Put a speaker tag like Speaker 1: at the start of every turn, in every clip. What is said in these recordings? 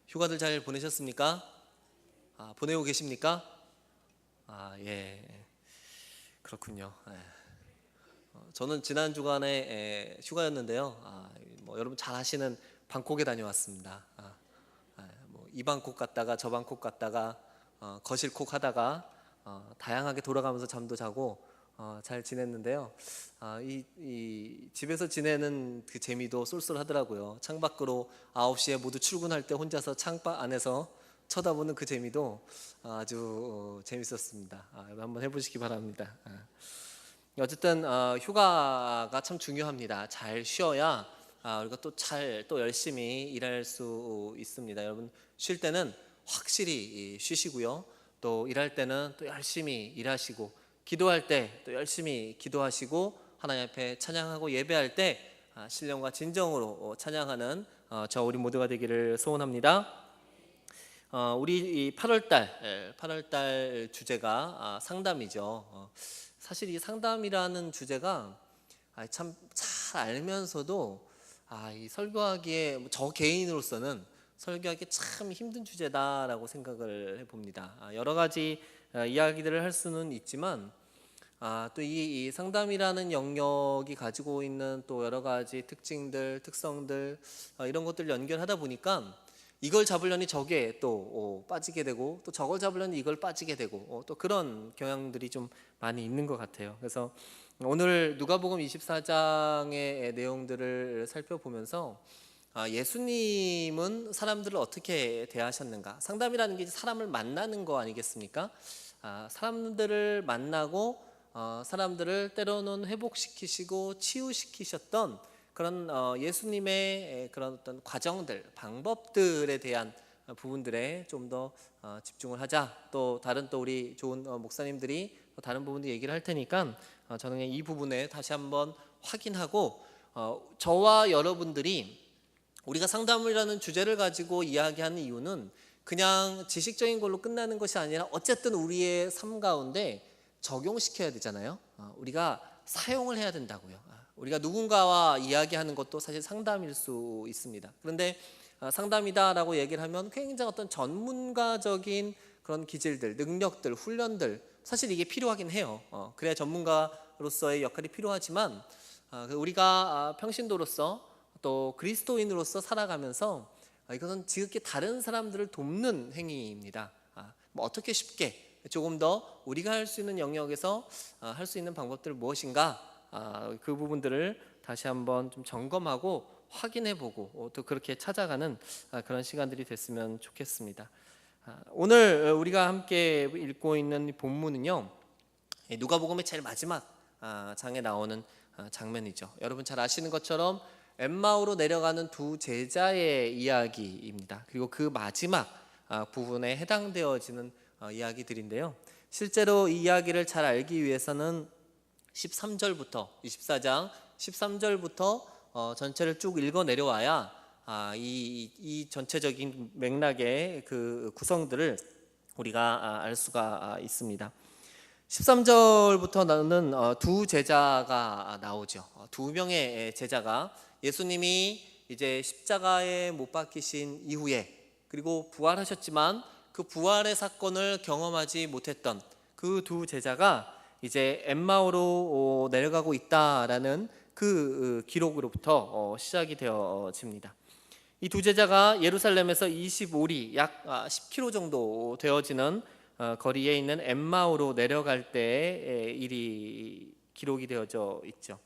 Speaker 1: 휴가들 잘 보내셨습니까? 보내고 계십니까? 예, 그렇군요. 예. 저는 지난 주간에 휴가였는데요. 여러분 잘 아시는 방콕에 다녀왔습니다. 이 방콕 갔다가 저 방콕 갔다가 거실콕 하다가 다양하게 돌아가면서 잠도 자고 잘 지냈는데요. 이 집에서 지내는 그 재미도 쏠쏠하더라고요. 창밖으로 9시에 모두 출근할 때 혼자서 창밖 안에서 쳐다보는 그 재미도 아주 재밌었습니다. 여러분 한번 해보시기 바랍니다. 어쨌든 휴가가 참 중요합니다. 잘 쉬어야 우리가 또 열심히 일할 수 있습니다. 여러분 쉴 때는 확실히 쉬시고요. 또 일할 때는 또 열심히 일하시고, 기도할 때 또 열심히 기도하시고, 하나님 앞에 찬양하고 예배할 때 신령과 진정으로 찬양하는 우리 모두가 되기를 소원합니다. 우리 이 8월달 주제가 상담이죠. 사실 이 상담이라는 주제가 참 잘 알면서도 이 설교하기에 저 개인으로서는 설교하기 참 힘든 주제다라고 생각을 해봅니다. 여러 가지 이야기들을 할 수는 있지만 또 이 상담이라는 영역이 가지고 있는 또 여러 가지 특징들, 특성들 이런 것들을 연결하다 보니까 이걸 잡으려니 저게 또 빠지게 되고, 또 저걸 잡으려니 이걸 빠지게 되고, 또 그런 경향들이 좀 많이 있는 것 같아요. 그래서 오늘 누가복음 24장의 내용들을 살펴보면서 예수님은 사람들을 어떻게 대하셨는가? 상담이라는 게 사람을 만나는 거 아니겠습니까? 사람들을 만나고 사람들을 때로는 회복시키시고 치유시키셨던 그런 예수님의 그런 어떤 과정들, 방법들에 대한 부분들에 좀 더 집중을 하자. 또 다른 또 우리 좋은 목사님들이 또 다른 부분도 얘기를 할 테니까 저는 이 부분에 다시 한번 확인하고, 저와 여러분들이 우리가 상담이라는 주제를 가지고 이야기하는 이유는 그냥 지식적인 걸로 끝나는 것이 아니라 어쨌든 우리의 삶 가운데 적용시켜야 되잖아요. 우리가 사용을 해야 된다고요. 우리가 누군가와 이야기하는 것도 사실 상담일 수 있습니다. 그런데 상담이다라고 얘기를 하면 굉장히 어떤 전문가적인 그런 기질들, 능력들, 훈련들, 사실 이게 필요하긴 해요. 그래야 전문가로서의 역할이 필요하지만 우리가 평신도로서 또 그리스도인으로서 살아가면서 이것은 지극히 다른 사람들을 돕는 행위입니다. 어떻게 쉽게 조금 더 우리가 할 수 있는 영역에서 할 수 있는 방법들 무엇인가, 그 부분들을 다시 한번 좀 점검하고 확인해보고 또 그렇게 찾아가는 그런 시간들이 됐으면 좋겠습니다. 오늘 우리가 함께 읽고 있는 본문은요, 누가복음의 제일 마지막 장에 나오는 장면이죠. 여러분 잘 아시는 것처럼 엠마오로 내려가는 두 제자의 이야기입니다. 그리고 그 마지막 부분에 해당되어지는 이야기들인데요. 실제로 이 이야기를 잘 알기 위해서는 13절부터 24장 13절부터 전체를 쭉 읽어 내려와야 이 전체적인 맥락의 그 구성들을 우리가 알 수가 있습니다. 13절부터는 두 제자가 나오죠. 두 명의 제자가 예수님이 이제 십자가에 못 박히신 이후에, 그리고 부활하셨지만 그 부활의 사건을 경험하지 못했던 그 두 제자가 이제 엠마오로 내려가고 있다라는 그 기록으로부터 시작이 되어집니다. 이 두 제자가 예루살렘에서 25리 약 10km 정도 되어지는 거리에 있는 엠마오로 내려갈 때의 일이 기록이 되어져 있죠.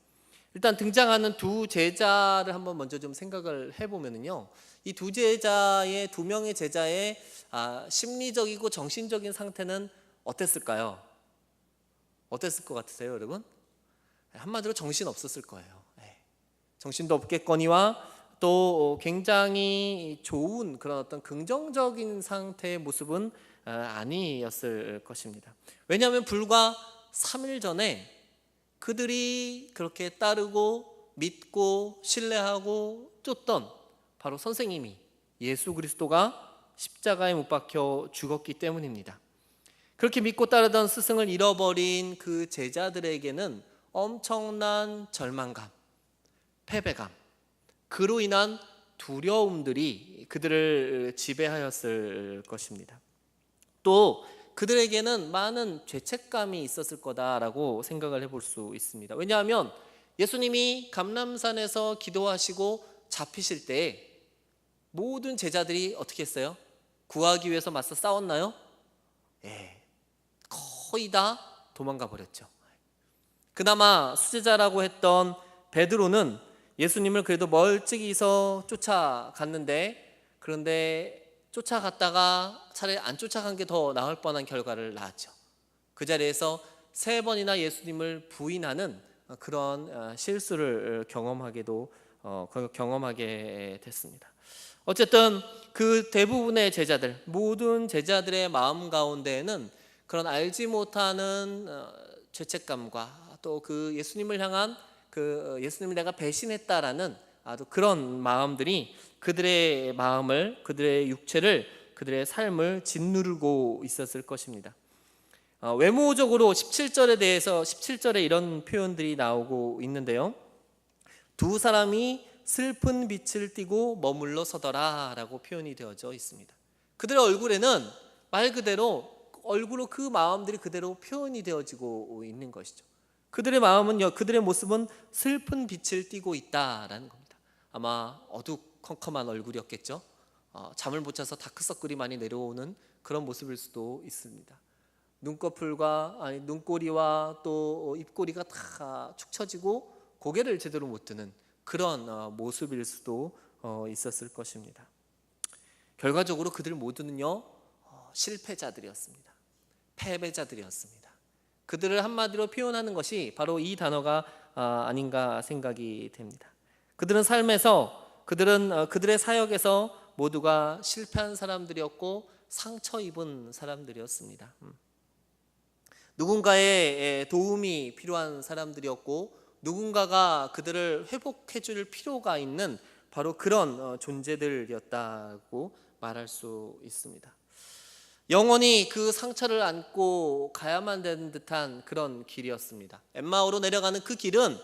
Speaker 1: 일단 등장하는 두 제자를 한번 먼저 좀 생각을 해보면요, 이 두 명의 제자의 심리적이고 정신적인 상태는 어땠을까요? 어땠을 것 같으세요, 여러분? 한마디로 정신 없었을 거예요. 정신도 없겠거니와 또 굉장히 좋은 그런 어떤 긍정적인 상태의 모습은 아니었을 것입니다. 왜냐하면 불과 3일 전에 그들이 그렇게 따르고 믿고 신뢰하고 쫓던 바로 선생님이 예수 그리스도가 십자가에 못 박혀 죽었기 때문입니다. 그렇게 믿고 따르던 스승을 잃어버린 그 제자들에게는 엄청난 절망감, 패배감, 그로 인한 두려움들이 그들을 지배하였을 것입니다. 또 그들에게는 많은 죄책감이 있었을 거다라고 생각을 해볼 수 있습니다. 왜냐하면 예수님이 감람산에서 기도하시고 잡히실 때 모든 제자들이 어떻게 했어요? 구하기 위해서 맞서 싸웠나요? 예, 거의 다 도망가 버렸죠. 그나마 수제자라고 했던 베드로는 예수님을 그래도 멀찍이서 쫓아갔는데, 그런데 쫓아갔다가 차라리 안 쫓아간 게 더 나을 뻔한 결과를 낳았죠. 그 자리에서 3번이나 예수님을 부인하는 그런 실수를 경험하게 됐습니다. 어쨌든 그 대부분의 제자들, 모든 제자들의 마음 가운데에는 그런 알지 못하는 죄책감과 또 그 예수님을 향한 그 예수님을 내가 배신했다라는 아주 그런 마음들이 그들의 마음을, 그들의 육체를, 그들의 삶을 짓누르고 있었을 것입니다. 외모적으로 17절에 이런 표현들이 나오고 있는데요. 두 사람이 슬픈 빛을 띠고 머물러 서더라 라고 표현이 되어져 있습니다. 그들의 얼굴에는 말 그대로 얼굴로 그 마음들이 그대로 표현이 되어지고 있는 것이죠. 그들의 모습은 슬픈 빛을 띠고 있다라는 겁니다. 아마 어두컴컴한 얼굴이었겠죠. 잠을 못 자서 다크서클이 많이 내려오는 그런 모습일 수도 있습니다. 눈꼬리와 또 입꼬리가 다 축 처지고 고개를 제대로 못 드는 그런 모습일 수도 있었을 것입니다. 결과적으로 그들 모두는요, 실패자들이었습니다. 패배자들이었습니다. 그들을 한마디로 표현하는 것이 바로 이 단어가 아닌가 생각이 됩니다. 그들은 그들의 사역에서 모두가 실패한 사람들이었고 상처 입은 사람들이었습니다. 누군가의 도움이 필요한 사람들이었고 누군가가 그들을 회복해 줄 필요가 있는 바로 그런 존재들이었다고 말할 수 있습니다. 영원히 그 상처를 안고 가야만 되는 듯한 그런 길이었습니다. 엠마오로 내려가는 그 길은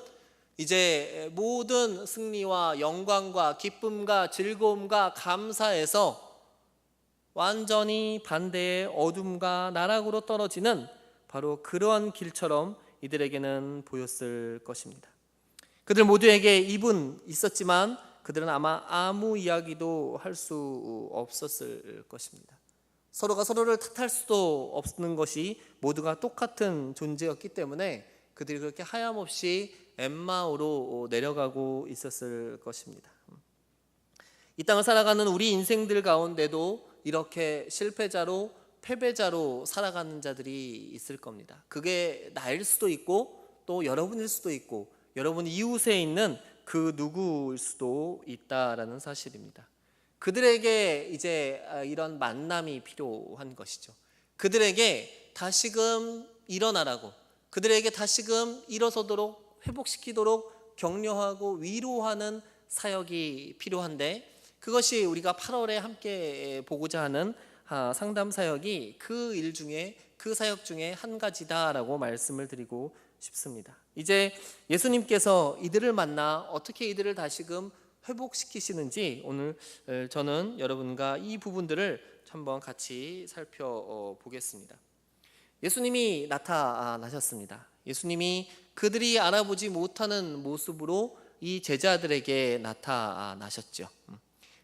Speaker 1: 이제 모든 승리와 영광과 기쁨과 즐거움과 감사에서 완전히 반대의 어둠과 나락으로 떨어지는 바로 그러한 길처럼 이들에게는 보였을 것입니다. 그들 모두에게 입은 있었지만 그들은 아마 아무 이야기도 할 수 없었을 것입니다. 서로가 서로를 탓할 수도 없는 것이 모두가 똑같은 존재였기 때문에 그들이 그렇게 하염없이 엠마오로 내려가고 있었을 것입니다. 이 땅을 살아가는 우리 인생들 가운데도 이렇게 실패자로 패배자로 살아가는 자들이 있을 겁니다. 그게 나일 수도 있고 또 여러분일 수도 있고 여러분 이웃에 있는 그 누구일 수도 있다라는 사실입니다. 그들에게 이제 이런 만남이 필요한 것이죠. 그들에게 다시금 일어나라고, 그들에게 다시금 일어서도록 회복시키도록 격려하고 위로하는 사역이 필요한데, 그것이 우리가 8월에 함께 보고자 하는 상담 사역이 그 일 중에, 그 사역 중에 한 가지다라고 말씀을 드리고 싶습니다. 이제 예수님께서 이들을 만나 어떻게 이들을 다시금 회복시키시는지 오늘 저는 여러분과 이 부분들을 한번 같이 살펴보겠습니다. 예수님이 나타나셨습니다. 예수님이 그들이 알아보지 못하는 모습으로 이 제자들에게 나타나셨죠.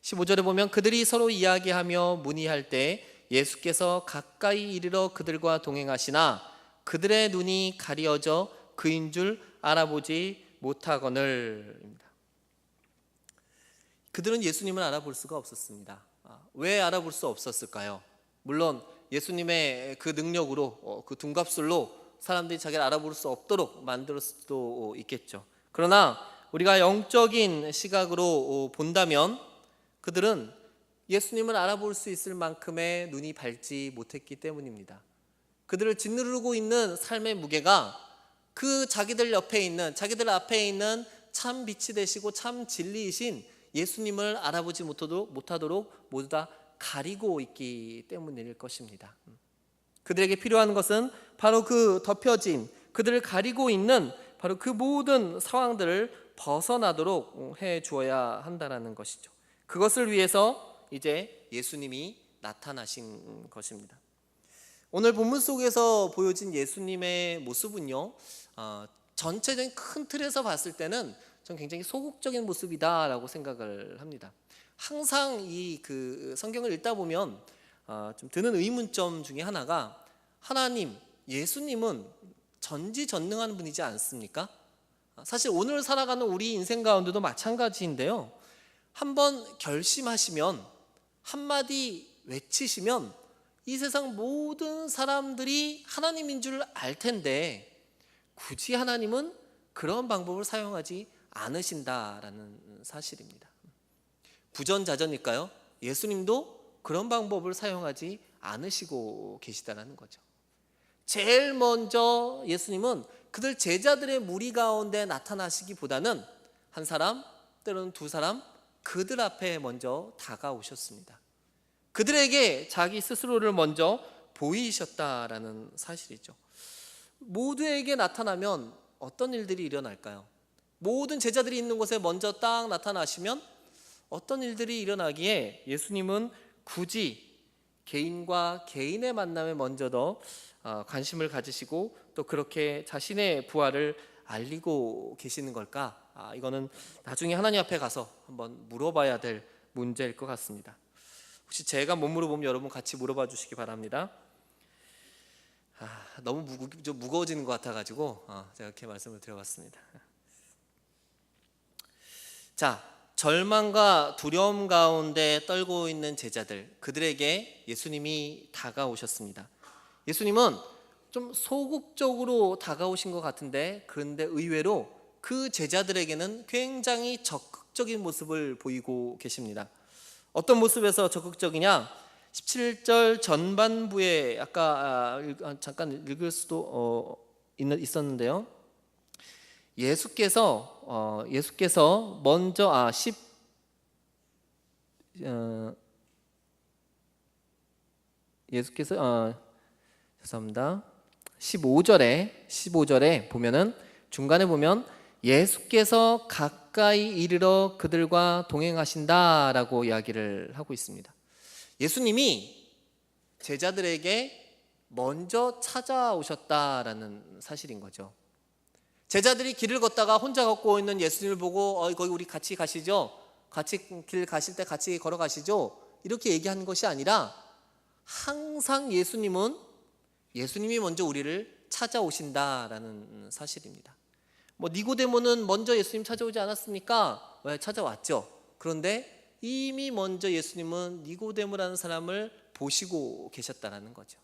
Speaker 1: 15절에 보면 그들이 서로 이야기하며 문의할 때 예수께서 가까이 이르러 그들과 동행하시나 그들의 눈이 가리어져 그인 줄 알아보지 못하거늘입니다. 그들은 예수님을 알아볼 수가 없었습니다. 왜 알아볼 수 없었을까요? 물론 예수님의 그 능력으로, 그 둔갑술로 사람들이 자기를 알아볼 수 없도록 만들 수도 있겠죠. 그러나 우리가 영적인 시각으로 본다면 그들은 예수님을 알아볼 수 있을 만큼의 눈이 밝지 못했기 때문입니다. 그들을 짓누르고 있는 삶의 무게가 그 자기들 앞에 있는 참 빛이 되시고 참 진리이신 예수님을 알아보지 못하도록 모두 다 가리고 있기 때문일 것입니다. 그들에게 필요한 것은 바로 그 덮여진, 그들을 가리고 있는 바로 그 모든 상황들을 벗어나도록 해 주어야 한다는 것이죠. 그것을 위해서 이제 예수님이 나타나신 것입니다. 오늘 본문 속에서 보여진 예수님의 모습은요, 전체적인 큰 틀에서 봤을 때는 전 굉장히 소극적인 모습이다라고 생각을 합니다. 항상 이 성경을 읽다 보면 좀 드는 의문점 중에 하나가, 하나님, 예수님은 전지전능한 분이지 않습니까? 사실 오늘 살아가는 우리 인생 가운데도 마찬가지인데요, 한번 결심하시면, 한마디 외치시면 이 세상 모든 사람들이 하나님인 줄 알 텐데 굳이 하나님은 그런 방법을 사용하지 않으신다라는 사실입니다. 부전자전일까요? 예수님도 그런 방법을 사용하지 않으시고 계시다는 거죠. 제일 먼저 예수님은 그들 제자들의 무리 가운데 나타나시기보다는 한 사람, 때로는 두 사람, 그들 앞에 먼저 다가오셨습니다. 그들에게 자기 스스로를 먼저 보이셨다라는 사실이죠. 모두에게 나타나면 어떤 일들이 일어날까요? 모든 제자들이 있는 곳에 먼저 딱 나타나시면 어떤 일들이 일어나기에 예수님은 굳이 개인과 개인의 만남에 먼저 더 관심을 가지시고 또 그렇게 자신의 부활을 알리고 계시는 걸까? 이거는 나중에 하나님 앞에 가서 한번 물어봐야 될 문제일 것 같습니다. 혹시 제가 못 물어보면 여러분 같이 물어봐 주시기 바랍니다. 너무 좀 무거워지는 것 같아가지고 제가 이렇게 말씀을 드려봤습니다. 자, 절망과 두려움 가운데 떨고 있는 제자들, 그들에게 예수님이 다가오셨습니다. 예수님은 좀 소극적으로 다가오신 것 같은데, 그런데 의외로 그 제자들에게는 굉장히 적극적인 모습을 보이고 계십니다. 어떤 모습에서 적극적이냐? 17절 전반부에 아까 잠깐 읽을 수도 있었는데요. 예수께서 먼저 죄송합니다. 15절에 보면은 중간에 보면 예수께서 가까이 이르러 그들과 동행하신다라고 이야기를 하고 있습니다. 예수님이 제자들에게 먼저 찾아오셨다라는 사실인 거죠. 제자들이 길을 걷다가 혼자 걷고 있는 예수님을 보고 거기 우리 같이 가시죠? 같이 길 가실 때 같이 걸어가시죠? 이렇게 얘기하는 것이 아니라 항상 예수님이 먼저 우리를 찾아오신다라는 사실입니다. 니고데모는 먼저 예수님 찾아오지 않았습니까? 왜? 찾아왔죠. 그런데 이미 먼저 예수님은 니고데모라는 사람을 보시고 계셨다는 거죠.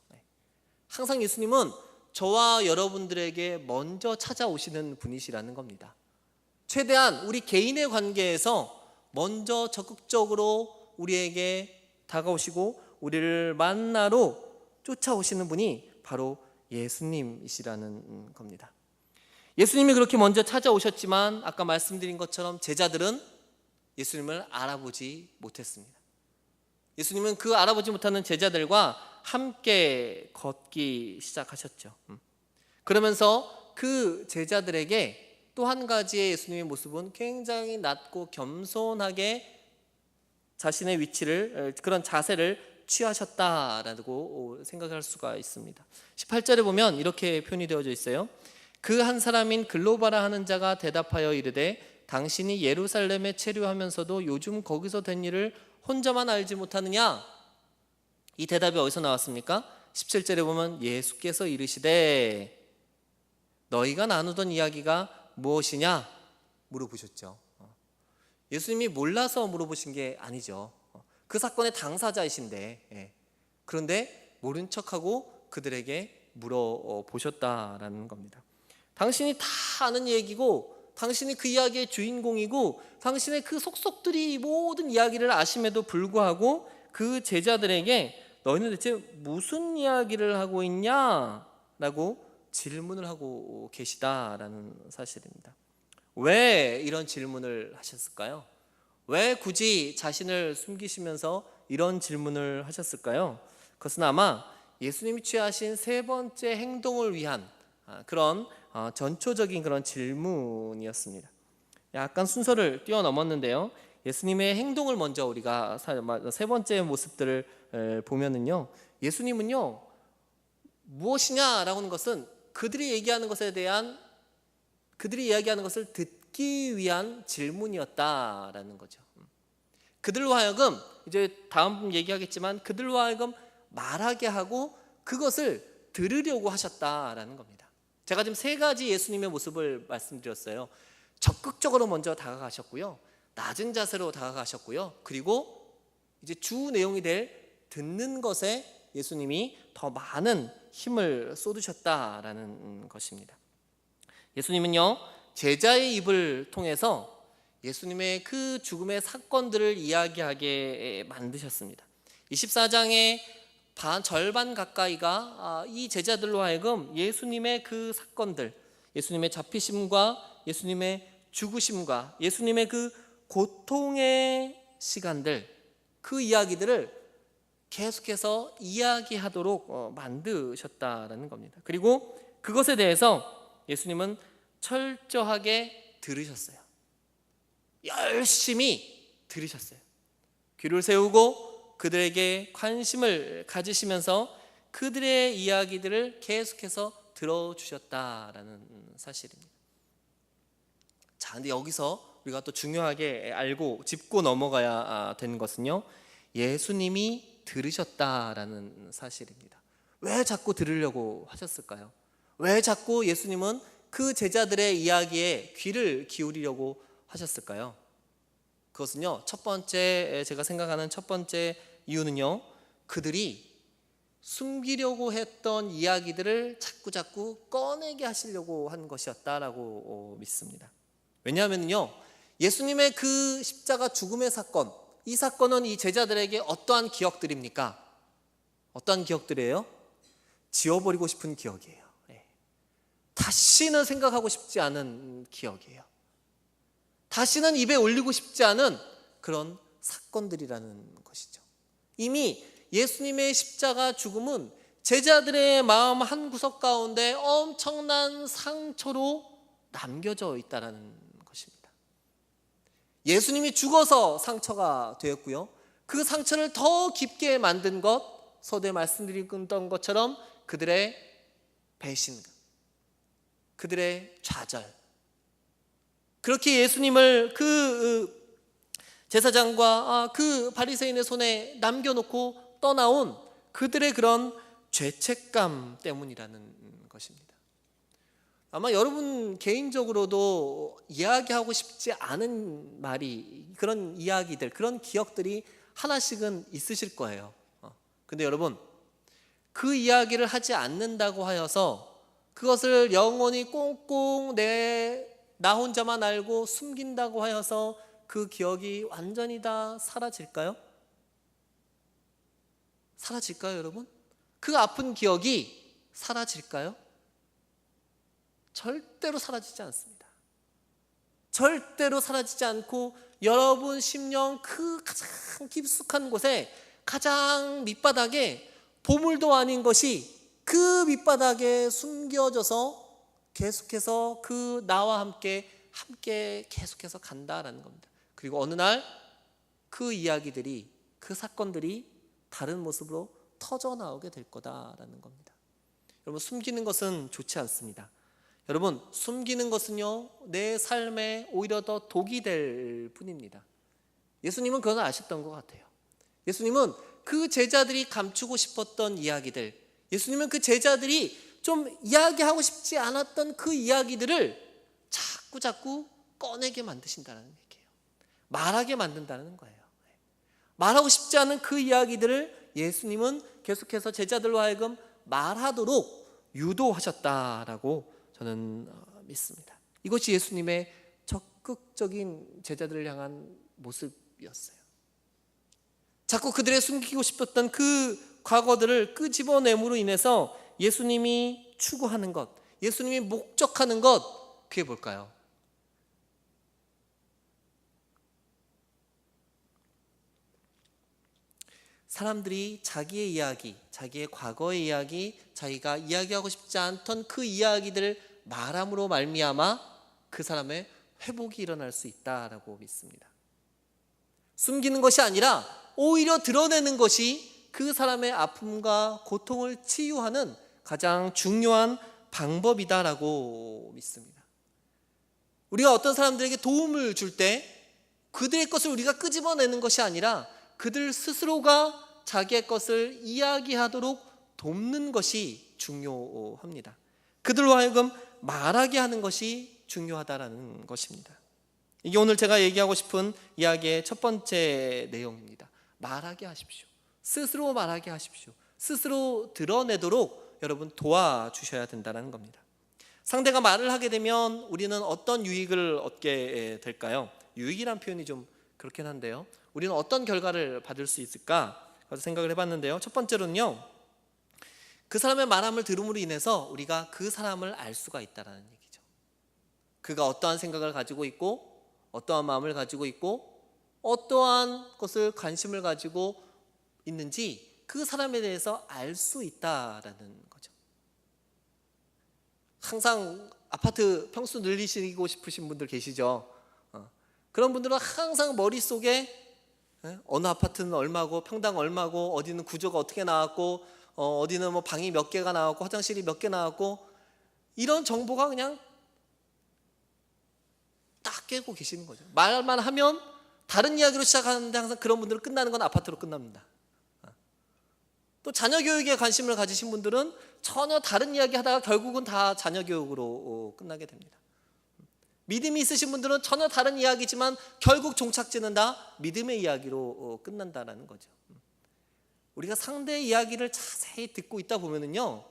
Speaker 1: 항상 예수님은 저와 여러분들에게 먼저 찾아오시는 분이시라는 겁니다. 최대한 우리 개인의 관계에서 먼저 적극적으로 우리에게 다가오시고 우리를 만나러 쫓아오시는 분이 바로 예수님이시라는 겁니다. 예수님이 그렇게 먼저 찾아오셨지만 아까 말씀드린 것처럼 제자들은 예수님을 알아보지 못했습니다. 예수님은 그 알아보지 못하는 제자들과 함께 걷기 시작하셨죠. 그러면서 그 제자들에게 또 한 가지의 예수님의 모습은 굉장히 낮고 겸손하게 자신의 위치를, 그런 자세를 취하셨다라고 생각할 수가 있습니다. 18절에 보면 이렇게 표현이 되어져 있어요. 그 한 사람인 글로바라 하는 자가 대답하여 이르되 당신이 예루살렘에 체류하면서도 요즘 거기서 된 일을 혼자만 알지 못하느냐? 이 대답이 어디서 나왔습니까? 17절에 보면 예수께서 이르시되 너희가 나누던 이야기가 무엇이냐? 물어보셨죠. 예수님이 몰라서 물어보신 게 아니죠. 그 사건의 당사자이신데, 그런데 모른 척하고 그들에게 물어보셨다라는 겁니다. 당신이 다 아는 얘기고 당신이 그 이야기의 주인공이고 당신의 그 속속들이 모든 이야기를 아심에도 불구하고 그 제자들에게 너희는 대체 무슨 이야기를 하고 있냐? 라고 질문을 하고 계시다라는 사실입니다. 왜 이런 질문을 하셨을까요? 왜 굳이 자신을 숨기시면서 이런 질문을 하셨을까요? 그것은 아마 예수님이 취하신 세 번째 행동을 위한 그런 전초적인 그런 질문이었습니다. 약간 순서를 뛰어넘었는데요. 예수님의 행동을 먼저 우리가 세 번째 모습들을 보면은요, 예수님은요 무엇이냐라고 하는 것은 그들이 이야기하는 것을 듣기 위한 질문이었다라는 거죠. 그들로 하여금, 이제 다음 얘기하겠지만, 그들로 하여금 말하게 하고 그것을 들으려고 하셨다라는 겁니다. 제가 지금 세 가지 예수님의 모습을 말씀드렸어요. 적극적으로 먼저 다가가셨고요, 낮은 자세로 다가가셨고요, 그리고 이제 주 내용이 될 듣는 것에 예수님이 더 많은 힘을 쏟으셨다라는 것입니다. 예수님은요, 제자의 입을 통해서 예수님의 그 죽음의 사건들을 이야기하게 만드셨습니다. 24장의 절반 가까이가 이 제자들로 하여금 예수님의 그 사건들, 예수님의 잡히심과 예수님의 죽으심과 예수님의 그 고통의 시간들, 그 이야기들을 계속해서 이야기하도록 만드셨다라는 겁니다. 그리고 그것에 대해서 예수님은 철저하게 들으셨어요. 열심히 들으셨어요. 귀를 세우고 그들에게 관심을 가지시면서 그들의 이야기들을 계속해서 들어주셨다라는 사실입니다. 자, 근데 여기서 우리가 또 중요하게 알고 짚고 넘어가야 되는 것은요, 예수님이 들으셨다라는 사실입니다. 왜 자꾸 들으려고 하셨을까요? 왜 자꾸 예수님은 그 제자들의 이야기에 귀를 기울이려고 하셨을까요? 그것은요, 제가 생각하는 첫 번째 이유는요, 그들이 숨기려고 했던 이야기들을 자꾸 꺼내게 하시려고 한 것이었다라고 믿습니다. 왜냐하면요, 예수님의 그 십자가 죽음의 사건, 이 사건은 이 제자들에게 어떠한 기억들입니까? 어떠한 기억들이에요? 지워버리고 싶은 기억이에요. 다시는 생각하고 싶지 않은 기억이에요. 다시는 입에 올리고 싶지 않은 그런 사건들이라는 것이죠. 이미 예수님의 십자가 죽음은 제자들의 마음 한 구석 가운데 엄청난 상처로 남겨져 있다는 것입니다. 예수님이 죽어서 상처가 되었고요, 그 상처를 더 깊게 만든 것, 서두에 말씀드렸던 것처럼 그들의 배신감, 그들의 좌절, 그렇게 예수님을 그 제사장과 그 바리새인의 손에 남겨놓고 떠나온 그들의 그런 죄책감 때문이라는 것입니다. 아마 여러분 개인적으로도 이야기하고 싶지 않은 말이, 그런 이야기들, 그런 기억들이 하나씩은 있으실 거예요. 근데 여러분, 그 이야기를 하지 않는다고 하여서 그것을 영원히 꽁꽁 나 혼자만 알고 숨긴다고 하여서 그 기억이 완전히 다 사라질까요? 사라질까요, 여러분? 그 아픈 기억이 사라질까요? 절대로 사라지지 않습니다. 절대로 사라지지 않고 여러분 심령 그 가장 깊숙한 곳에, 가장 밑바닥에 보물도 아닌 것이 그 밑바닥에 숨겨져서 계속해서 그 나와 함께 계속해서 간다라는 겁니다. 그리고 어느 날 그 이야기들이, 그 사건들이 다른 모습으로 터져 나오게 될 거다라는 겁니다. 여러분, 숨기는 것은 좋지 않습니다. 여러분, 숨기는 것은요, 내 삶에 오히려 더 독이 될 뿐입니다. 예수님은 그건 아셨던 것 같아요. 예수님은 그 제자들이 감추고 싶었던 이야기들, 예수님은 그 제자들이 좀 이야기하고 싶지 않았던 그 이야기들을 자꾸 꺼내게 만드신다는 얘기예요. 말하게 만든다는 거예요. 말하고 싶지 않은 그 이야기들을 예수님은 계속해서 제자들로 하여금 말하도록 유도하셨다라고 저는 믿습니다. 이것이 예수님의 적극적인 제자들을 향한 모습이었어요. 자꾸 그들의 숨기고 싶었던 그 과거들을 끄집어냄으로 인해서 예수님이 추구하는 것, 예수님이 목적하는 것, 그게 뭘까요? 사람들이 자기의 이야기, 자기의 과거의 이야기, 자기가 이야기하고 싶지 않던 그 이야기들을 말함으로 말미암아 그 사람의 회복이 일어날 수 있다라고 믿습니다. 숨기는 것이 아니라 오히려 드러내는 것이 그 사람의 아픔과 고통을 치유하는 가장 중요한 방법이다라고 믿습니다. 우리가 어떤 사람들에게 도움을 줄 때 그들의 것을 우리가 끄집어내는 것이 아니라 그들 스스로가 자기의 것을 이야기하도록 돕는 것이 중요합니다. 그들로 하여금 말하게 하는 것이 중요하다라는 것입니다. 이게 오늘 제가 얘기하고 싶은 이야기의 첫 번째 내용입니다. 말하게 하십시오. 스스로 말하게 하십시오. 스스로 드러내도록 여러분 도와주셔야 된다는 겁니다. 상대가 말을 하게 되면 우리는 어떤 유익을 얻게 될까요? 유익이란 표현이 좀 그렇긴 한데요. 우리는 어떤 결과를 받을 수 있을까? 그래서 생각을 해봤는데요. 첫 번째로는요, 그 사람의 말함을 들음으로 인해서 우리가 그 사람을 알 수가 있다는 얘기죠. 그가 어떠한 생각을 가지고 있고, 어떠한 마음을 가지고 있고, 어떠한 것을 관심을 가지고 있는지 그 사람에 대해서 알 수 있다라는 거죠. 항상 아파트 평수 늘리시고 싶으신 분들 계시죠? 그런 분들은 항상 머릿속에 어느 아파트는 얼마고, 평당 얼마고, 어디는 구조가 어떻게 나왔고, 어디는 뭐 방이 몇 개가 나왔고, 화장실이 몇 개 나왔고, 이런 정보가 그냥 딱 깨고 계시는 거죠. 말만 하면 다른 이야기로 시작하는데 항상 그런 분들은 끝나는 건 아파트로 끝납니다. 또 자녀 교육에 관심을 가지신 분들은 전혀 다른 이야기 하다가 결국은 다 자녀 교육으로 끝나게 됩니다. 믿음이 있으신 분들은 전혀 다른 이야기지만 결국 종착지는 다 믿음의 이야기로 끝난다는 거죠. 우리가 상대의 이야기를 자세히 듣고 있다 보면은요,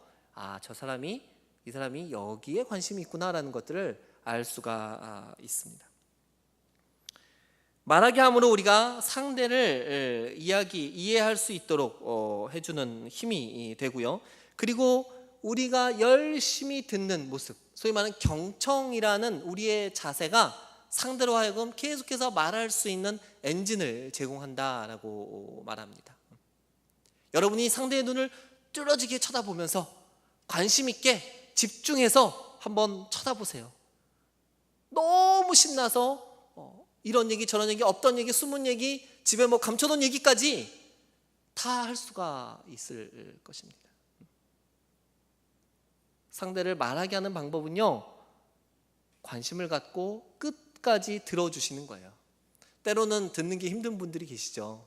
Speaker 1: 이 사람이 여기에 관심이 있구나라는 것들을 알 수가 있습니다. 말하게 함으로 우리가 상대를 이해할 수 있도록 해주는 힘이 되고요. 그리고 우리가 열심히 듣는 모습, 소위 말하는 경청이라는 우리의 자세가 상대로 하여금 계속해서 말할 수 있는 엔진을 제공한다라고 말합니다. 여러분이 상대의 눈을 뚫어지게 쳐다보면서 관심 있게 집중해서 한번 쳐다보세요. 너무 신나서 이런 얘기 저런 얘기 없던 얘기 숨은 얘기 집에 뭐 감춰놓은 얘기까지 다 할 수가 있을 것입니다. 상대를 말하게 하는 방법은요, 관심을 갖고 끝까지 들어주시는 거예요. 때로는 듣는 게 힘든 분들이 계시죠.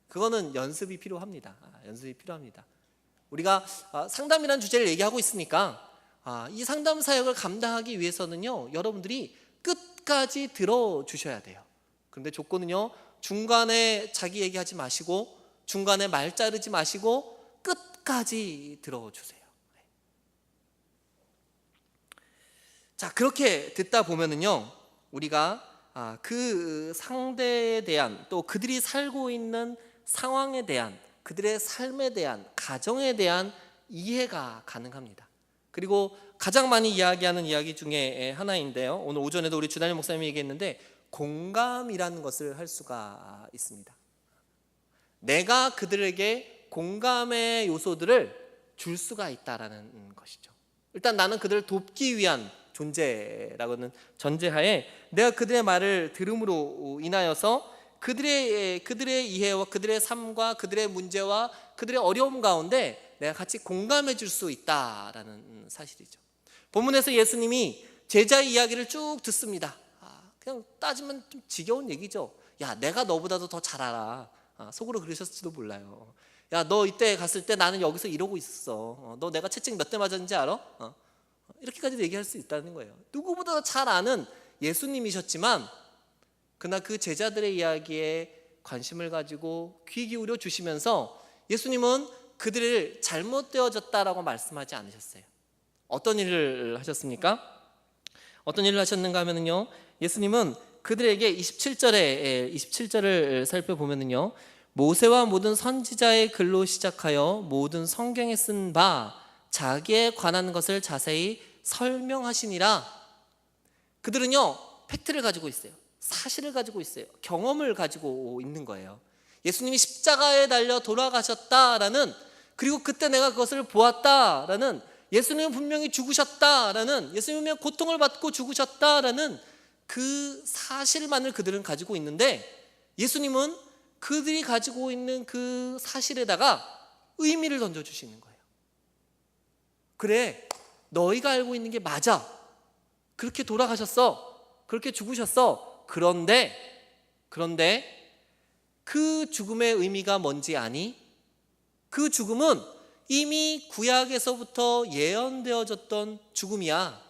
Speaker 1: 그거는 연습이 필요합니다. 연습이 필요합니다. 우리가 상담이라는 주제를 얘기하고 있으니까 이 상담 사역을 감당하기 위해서는요, 여러분들이 끝까지 들어주셔야 돼요. 그런데 조건은요, 중간에 자기 얘기하지 마시고 중간에 말 자르지 마시고 끝까지 들어주세요. 자, 그렇게 듣다 보면은요, 우리가 그 상대에 대한, 또 그들이 살고 있는 상황에 대한, 그들의 삶에 대한, 가정에 대한 이해가 가능합니다. 그리고 가장 많이 이야기하는 이야기 중에 하나인데요, 오늘 오전에도 우리 주단일 목사님이 얘기했는데, 공감이라는 것을 할 수가 있습니다. 내가 그들에게 공감의 요소들을 줄 수가 있다라는 것이죠. 일단 나는 그들을 돕기 위한 존재라고는 전제하에 내가 그들의 말을 들음으로 인하여서 그들의 이해와 그들의 삶과 그들의 문제와 그들의 어려움 가운데 내가 같이 공감해 줄 수 있다라는 사실이죠. 본문에서 예수님이 제자의 이야기를 쭉 듣습니다. 그냥 따지면 좀 지겨운 얘기죠. 야, 내가 너보다도 더 잘 알아. 속으로 그러셨을지도 몰라요. 야, 너 이때 갔을 때 나는 여기서 이러고 있었어. 너 내가 채찍 몇 대 맞았는지 알아? 이렇게까지 얘기할 수 있다는 거예요. 누구보다 잘 아는 예수님이셨지만 그러나 그 제자들의 이야기에 관심을 가지고 귀 기울여 주시면서 예수님은 그들을 잘못되어졌다라고 말씀하지 않으셨어요. 어떤 일을 하셨습니까? 어떤 일을 하셨는가 하면요, 예수님은 그들에게 27절을 살펴보면요, 모세와 모든 선지자의 글로 시작하여 모든 성경에 쓴 바 자기에 관한 것을 자세히 설명하시니라. 그들은요, 팩트를 가지고 있어요. 사실을 가지고 있어요. 경험을 가지고 있는 거예요. 예수님이 십자가에 달려 돌아가셨다라는, 그리고 그때 내가 그것을 보았다라는, 예수님은 분명히 죽으셨다라는, 예수님은 고통을 받고 죽으셨다라는 그 사실만을 그들은 가지고 있는데, 예수님은 그들이 가지고 있는 그 사실에다가 의미를 던져주시는 거예요. 그래, 너희가 알고 있는 게 맞아. 그렇게 돌아가셨어. 그렇게 죽으셨어. 그런데 그 죽음의 의미가 뭔지 아니? 그 죽음은 이미 구약에서부터 예언되어졌던 죽음이야.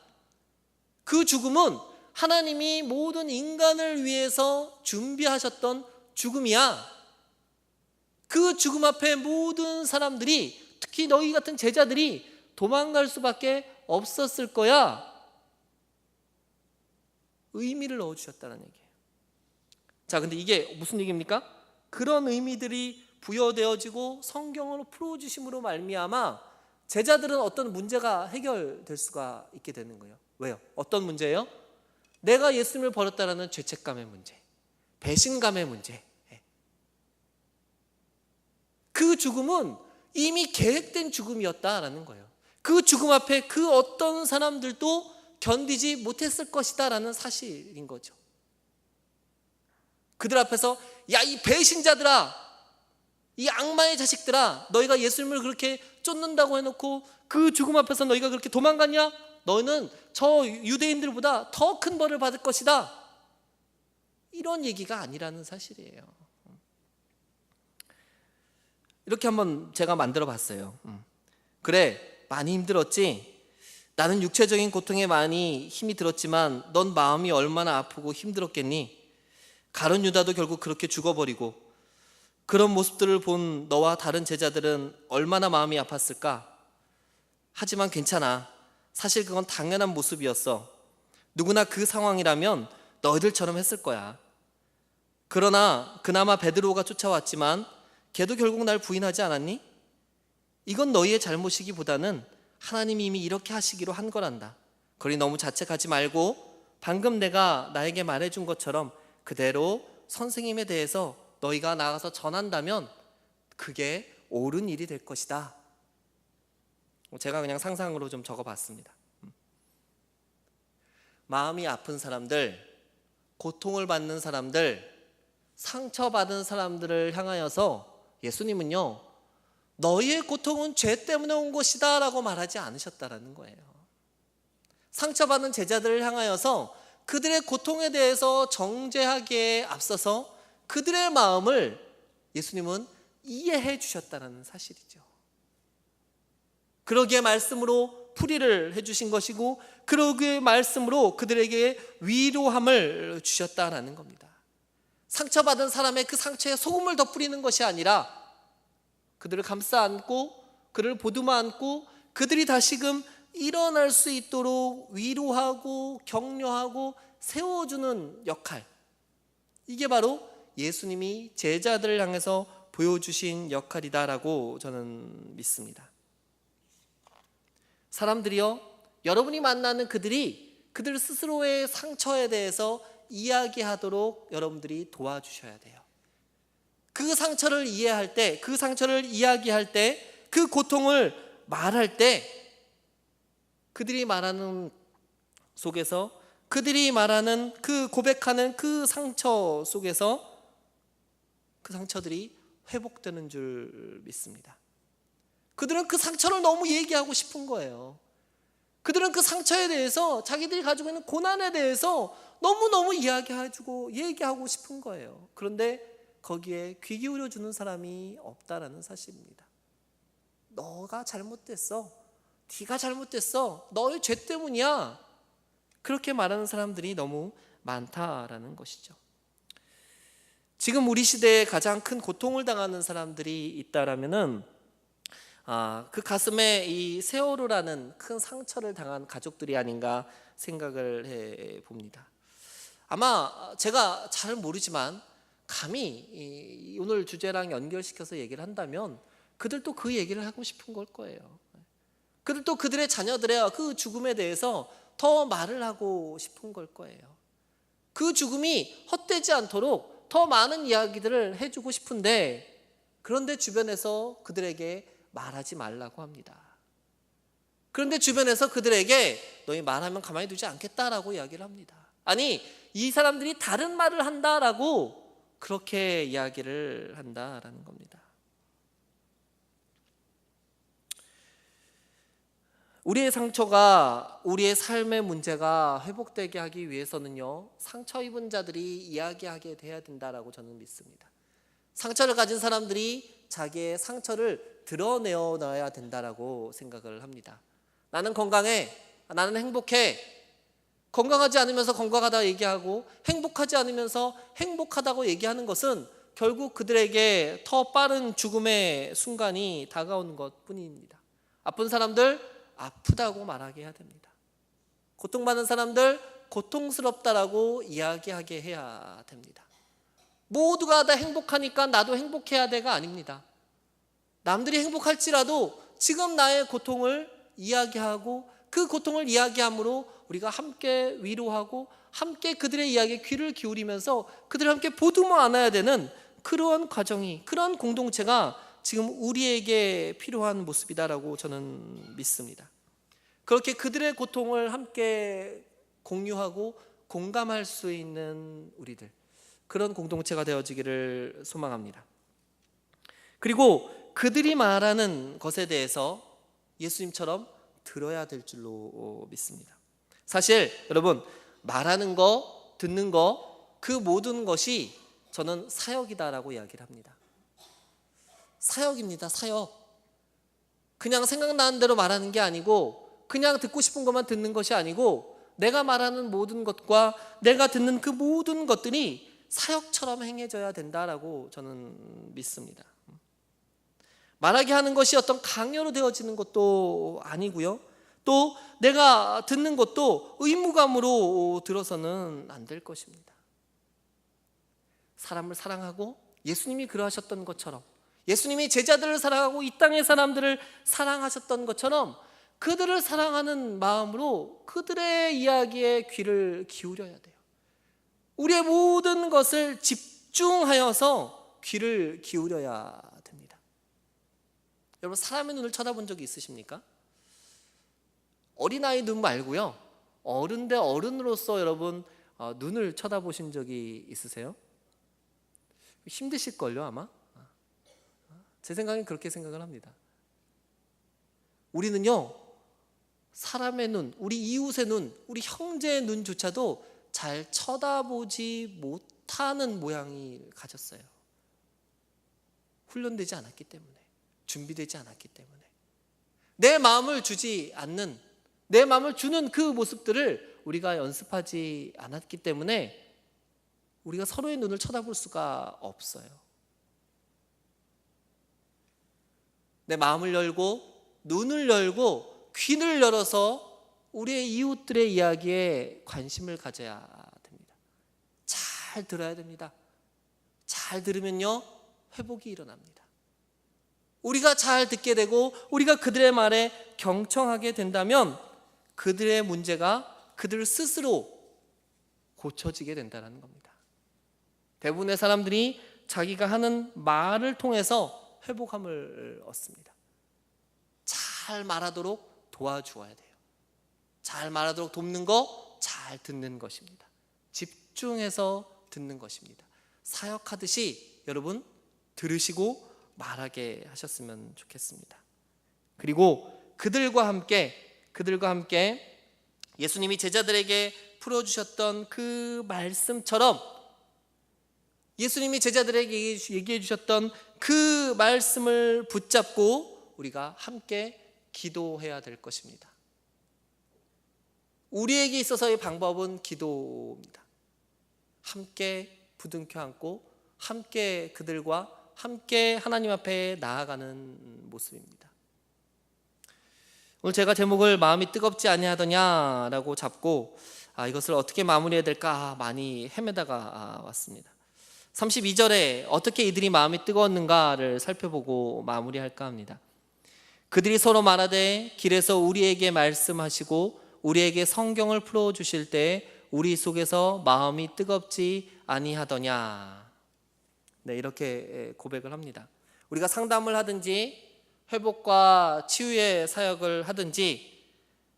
Speaker 1: 그 죽음은 하나님이 모든 인간을 위해서 준비하셨던 죽음이야. 그 죽음 앞에 모든 사람들이, 특히 너희 같은 제자들이 도망갈 수밖에 없었을 거야. 의미를 넣어주셨다는 얘기예요. 자, 근데 이게 무슨 얘기입니까? 그런 의미들이 부여되어지고 성경으로 풀어주심으로 말미암아 제자들은 어떤 문제가 해결될 수가 있게 되는 거예요. 왜요? 어떤 문제예요? 내가 예수님을 버렸다라는 죄책감의 문제, 배신감의 문제. 그 죽음은 이미 계획된 죽음이었다라는 거예요. 그 죽음 앞에 그 어떤 사람들도 견디지 못했을 것이다 라는 사실인 거죠. 그들 앞에서 야, 이 배신자들아, 이 악마의 자식들아, 너희가 예수님을 그렇게 쫓는다고 해놓고 그 죽음 앞에서 너희가 그렇게 도망갔냐? 너희는 저 유대인들보다 더 큰 벌을 받을 것이다. 이런 얘기가 아니라는 사실이에요. 이렇게 한번 제가 만들어 봤어요. 그래, 많이 힘들었지? 나는 육체적인 고통에 많이 힘이 들었지만 넌 마음이 얼마나 아프고 힘들었겠니? 가룟 유다도 결국 그렇게 죽어버리고 그런 모습들을 본 너와 다른 제자들은 얼마나 마음이 아팠을까? 하지만 괜찮아. 사실 그건 당연한 모습이었어. 누구나 그 상황이라면 너희들처럼 했을 거야. 그러나 그나마 베드로가 쫓아왔지만 걔도 결국 날 부인하지 않았니? 이건 너희의 잘못이기보다는 하나님이 이미 이렇게 하시기로 한 거란다. 그러니 너무 자책하지 말고 방금 내가 나에게 말해준 것처럼 그대로 선생님에 대해서 너희가 나가서 전한다면 그게 옳은 일이 될 것이다. 제가 그냥 상상으로 좀 적어봤습니다. 마음이 아픈 사람들, 고통을 받는 사람들, 상처받은 사람들을 향하여서 예수님은요, 너희의 고통은 죄 때문에 온 것이다 라고 말하지 않으셨다라는 거예요. 상처받은 제자들을 향하여서 그들의 고통에 대해서 정죄하기에 앞서서 그들의 마음을 예수님은 이해해 주셨다는 사실이죠. 그러기에 말씀으로 풀이를 해주신 것이고 그러기에 말씀으로 그들에게 위로함을 주셨다라는 겁니다. 상처받은 사람의 그 상처에 소금을 더 뿌리는 것이 아니라 그들을 감싸 안고 그들을 보듬어 안고 그들이 다시금 일어날 수 있도록 위로하고 격려하고 세워주는 역할, 이게 바로 예수님이 제자들을 향해서 보여주신 역할이다라고 저는 믿습니다. 사람들이요, 여러분이 만나는 그들이 그들 스스로의 상처에 대해서 이야기하도록 여러분들이 도와주셔야 돼요. 그 상처를 이해할 때, 그 상처를 이야기할 때, 그 고통을 말할 때 그들이 말하는 속에서, 그들이 말하는 그 고백하는 그 상처 속에서 그 상처들이 회복되는 줄 믿습니다. 그들은 그 상처를 너무 얘기하고 싶은 거예요. 그들은 그 상처에 대해서, 자기들이 가지고 있는 고난에 대해서 너무너무 이야기해주고 얘기하고 싶은 거예요. 그런데 거기에 귀 기울여주는 사람이 없다라는 사실입니다. 너가 잘못됐어. 네가 잘못됐어. 너의 죄 때문이야. 그렇게 말하는 사람들이 너무 많다라는 것이죠. 지금 우리 시대에 가장 큰 고통을 당하는 사람들이 있다라면은 그 가슴에 이 세월호라는 큰 상처를 당한 가족들이 아닌가 생각을 해 봅니다. 아마 제가 잘 모르지만 감히 오늘 주제랑 연결시켜서 얘기를 한다면 그들도 그 얘기를 하고 싶은 걸 거예요. 그들도 그들의 자녀들의 그 죽음에 대해서 더 말을 하고 싶은 걸 거예요. 그 죽음이 헛되지 않도록 더 많은 이야기들을 해주고 싶은데, 그런데 주변에서 그들에게 말하지 말라고 합니다. 그런데 주변에서 그들에게 너희 말하면 가만히 두지 않겠다라고 이야기를 합니다. 아니, 이 사람들이 다른 말을 한다라고 그렇게 이야기를 한다라는 겁니다. 우리의 상처가, 우리의 삶의 문제가 회복되게 하기 위해서는요, 상처 입은 자들이 이야기하게 돼야 된다라고 저는 믿습니다. 상처를 가진 사람들이 자기의 상처를 드러내어놔야 된다라고 생각을 합니다. 나는 건강해, 나는 행복해. 건강하지 않으면서 건강하다고 얘기하고 행복하지 않으면서 행복하다고 얘기하는 것은 결국 그들에게 더 빠른 죽음의 순간이 다가오는 것뿐입니다. 아픈 사람들 아프다고 말하게 해야 됩니다. 고통받는 사람들 고통스럽다라고 이야기하게 해야 됩니다. 모두가 다 행복하니까 나도 행복해야 돼가 아닙니다. 남들이 행복할지라도 지금 나의 고통을 이야기하고 그 고통을 이야기함으로 우리가 함께 위로하고 함께 그들의 이야기에 귀를 기울이면서 그들을 함께 보듬어 안아야 되는 그러한 과정이, 그러한 공동체가 지금 우리에게 필요한 모습이다라고 저는 믿습니다. 그렇게 그들의 고통을 함께 공유하고 공감할 수 있는 우리들, 그런 공동체가 되어지기를 소망합니다. 그리고 그들이 말하는 것에 대해서 예수님처럼 들어야 될 줄로 믿습니다. 사실 여러분, 말하는 거, 듣는 거, 그 모든 것이 저는 사역이다라고 이야기를 합니다. 사역입니다. 사역. 그냥 생각나는 대로 말하는 게 아니고, 그냥 듣고 싶은 것만 듣는 것이 아니고, 내가 말하는 모든 것과 내가 듣는 그 모든 것들이 사역처럼 행해져야 된다라고 저는 믿습니다. 말하게 하는 것이 어떤 강요로 되어지는 것도 아니고요, 또 내가 듣는 것도 의무감으로 들어서는 안 될 것입니다. 사람을 사랑하고 예수님이 그러하셨던 것처럼, 예수님이 제자들을 사랑하고 이 땅의 사람들을 사랑하셨던 것처럼 그들을 사랑하는 마음으로 그들의 이야기에 귀를 기울여야 돼요. 우리의 모든 것을 집중하여서 귀를 기울여야 됩니다. 여러분, 사람의 눈을 쳐다본 적이 있으십니까? 어린아이 눈 말고요, 어른 대 어른으로서 여러분 눈을 쳐다보신 적이 있으세요? 힘드실걸요 아마? 제 생각엔 그렇게 생각을 합니다. 우리는요, 사람의 눈, 우리 이웃의 눈, 우리 형제의 눈조차도 잘 쳐다보지 못하는 모양이 가졌어요. 훈련되지 않았기 때문에, 준비되지 않았기 때문에, 내 마음을 주지 않는, 내 마음을 주는 그 모습들을 우리가 연습하지 않았기 때문에 우리가 서로의 눈을 쳐다볼 수가 없어요. 내 마음을 열고 눈을 열고 귀를 열어서 우리의 이웃들의 이야기에 관심을 가져야 됩니다. 잘 들어야 됩니다. 잘 들으면요, 회복이 일어납니다. 우리가 잘 듣게 되고 우리가 그들의 말에 경청하게 된다면 그들의 문제가 그들 스스로 고쳐지게 된다는 겁니다. 대부분의 사람들이 자기가 하는 말을 통해서 회복함을 얻습니다. 잘 말하도록 도와주어야 돼요. 잘 말하도록 돕는 거, 잘 듣는 것입니다. 집중해서 듣는 것입니다. 사역하듯이 여러분 들으시고 말하게 하셨으면 좋겠습니다. 그리고 그들과 함께 예수님이 제자들에게 풀어주셨던 그 말씀처럼, 예수님이 제자들에게 얘기해 주셨던 그 말씀을 붙잡고 우리가 함께 기도해야 될 것입니다. 우리에게 있어서의 방법은 기도입니다. 함께 부둥켜 안고 함께 그들과 함께 하나님 앞에 나아가는 모습입니다. 오늘 제가 제목을 마음이 뜨겁지 아니하더냐라고 잡고 이것을 어떻게 마무리해야 될까 많이 헤매다가 왔습니다. 32절에 어떻게 이들이 마음이 뜨거웠는가를 살펴보고 마무리할까 합니다. 그들이 서로 말하되 길에서 우리에게 말씀하시고 우리에게 성경을 풀어주실 때 우리 속에서 마음이 뜨겁지 아니하더냐. 네, 이렇게 고백을 합니다. 우리가 상담을 하든지 회복과 치유의 사역을 하든지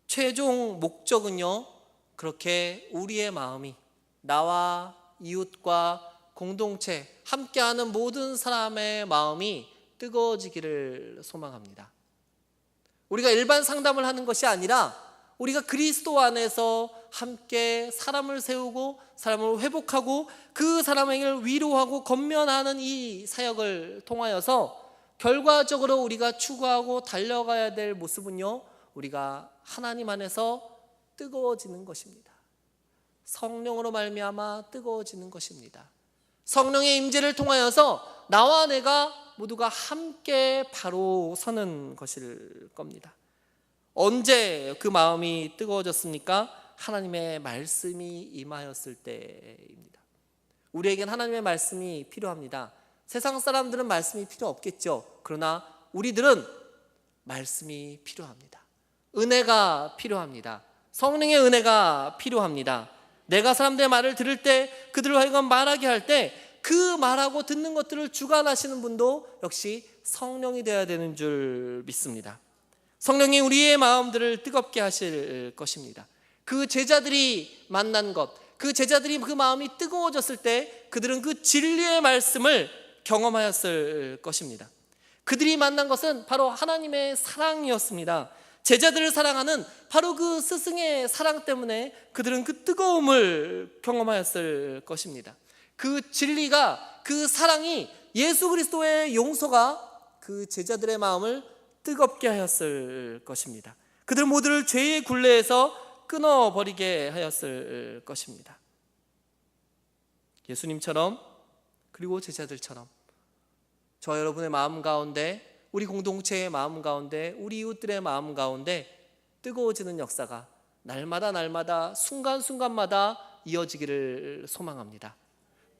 Speaker 1: 최종 목적은요, 그렇게 우리의 마음이 나와 이웃과 공동체, 함께하는 모든 사람의 마음이 뜨거워지기를 소망합니다. 우리가 일반 상담을 하는 것이 아니라 우리가 그리스도 안에서 함께 사람을 세우고 사람을 회복하고 그 사람에게 위로하고 권면하는 이 사역을 통하여서 결과적으로 우리가 추구하고 달려가야 될 모습은요, 우리가 하나님 안에서 뜨거워지는 것입니다. 성령으로 말미암아 뜨거워지는 것입니다. 성령의 임재를 통하여서 나와 내가 모두가 함께 바로 서는 것일 겁니다. 언제 그 마음이 뜨거워졌습니까? 하나님의 말씀이 임하였을 때입니다. 우리에겐 하나님의 말씀이 필요합니다. 세상 사람들은 말씀이 필요 없겠죠. 그러나 우리들은 말씀이 필요합니다. 은혜가 필요합니다. 성령의 은혜가 필요합니다. 내가 사람들의 말을 들을 때, 그들을 하여금 말하게 할 때 그 말하고 듣는 것들을 주관하시는 분도 역시 성령이 되어야 되는 줄 믿습니다. 성령이 우리의 마음들을 뜨겁게 하실 것입니다. 그 제자들이 만난 것, 그 제자들이 그 마음이 뜨거워졌을 때 그들은 그 진리의 말씀을 경험하였을 것입니다. 그들이 만난 것은 바로 하나님의 사랑이었습니다. 제자들을 사랑하는 바로 그 스승의 사랑 때문에 그들은 그 뜨거움을 경험하였을 것입니다. 그 진리가, 그 사랑이, 예수 그리스도의 용서가 그 제자들의 마음을 뜨겁게 하였을 것입니다. 그들 모두를 죄의 굴레에서 끊어버리게 하였을 것입니다. 예수님처럼, 그리고 제자들처럼 저 여러분의 마음 가운데, 우리 공동체의 마음 가운데, 우리 이웃들의 마음 가운데 뜨거워지는 역사가 날마다 순간순간마다 이어지기를 소망합니다.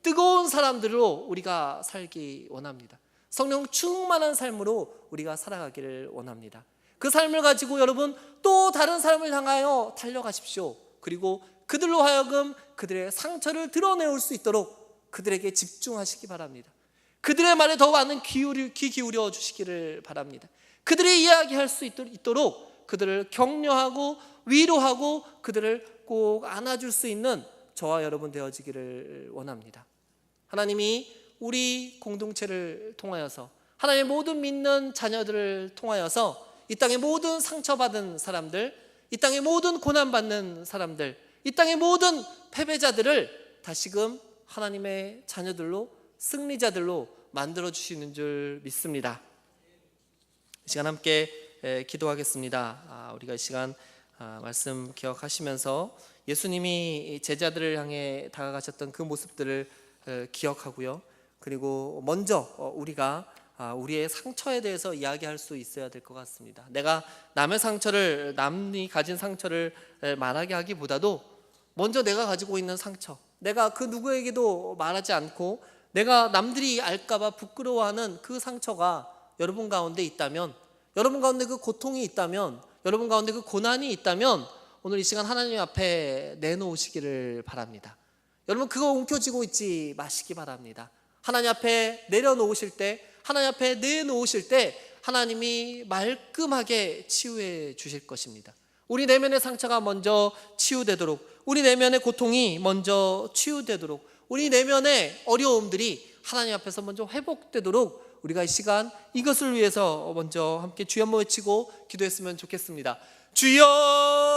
Speaker 1: 뜨거운 사람들로 우리가 살기 원합니다. 성령 충만한 삶으로 우리가 살아가기를 원합니다. 그 삶을 가지고 여러분 또 다른 사람을 향하여 달려가십시오. 그리고 그들로 하여금 그들의 상처를 드러내올 수 있도록 그들에게 집중하시기 바랍니다. 그들의 말에 더 많은 귀 기울여 주시기를 바랍니다. 그들이 이야기할 수 있도록 그들을 격려하고 위로하고 그들을 꼭 안아줄 수 있는 저와 여러분 되어지기를 원합니다. 하나님이 우리 공동체를 통하여서, 하나님의 모든 믿는 자녀들을 통하여서 이 땅의 모든 상처받은 사람들, 이 땅의 모든 고난받는 사람들, 이 땅의 모든 패배자들을 다시금 하나님의 자녀들로, 승리자들로 만들어주시는 줄 믿습니다. 이 시간 함께 기도하겠습니다. 우리가 이 시간 말씀 기억하시면서 예수님이 제자들을 향해 다가가셨던 그 모습들을 기억하고요. 그리고 먼저 우리가 우리의 상처에 대해서 이야기할 수 있어야 될 것 같습니다. 내가 남의 상처를, 남이 가진 상처를 말하게 하기보다도 먼저 내가 가지고 있는 상처, 내가 그 누구에게도 말하지 않고 내가 남들이 알까봐 부끄러워하는 그 상처가 여러분 가운데 있다면, 여러분 가운데 그 고통이 있다면, 여러분 가운데 그 고난이 있다면 오늘 이 시간 하나님 앞에 내놓으시기를 바랍니다. 여러분 그거 움켜쥐고 있지 마시기 바랍니다. 하나님 앞에 내려놓으실 때, 하나님 앞에 내놓으실 때 하나님이 말끔하게 치유해 주실 것입니다. 우리 내면의 상처가 먼저 치유되도록, 우리 내면의 고통이 먼저 치유되도록, 우리 내면의 어려움들이 하나님 앞에서 먼저 회복되도록 우리가 이 시간 이것을 위해서 먼저 함께 주여 한번 외치고 기도했으면 좋겠습니다. 주여!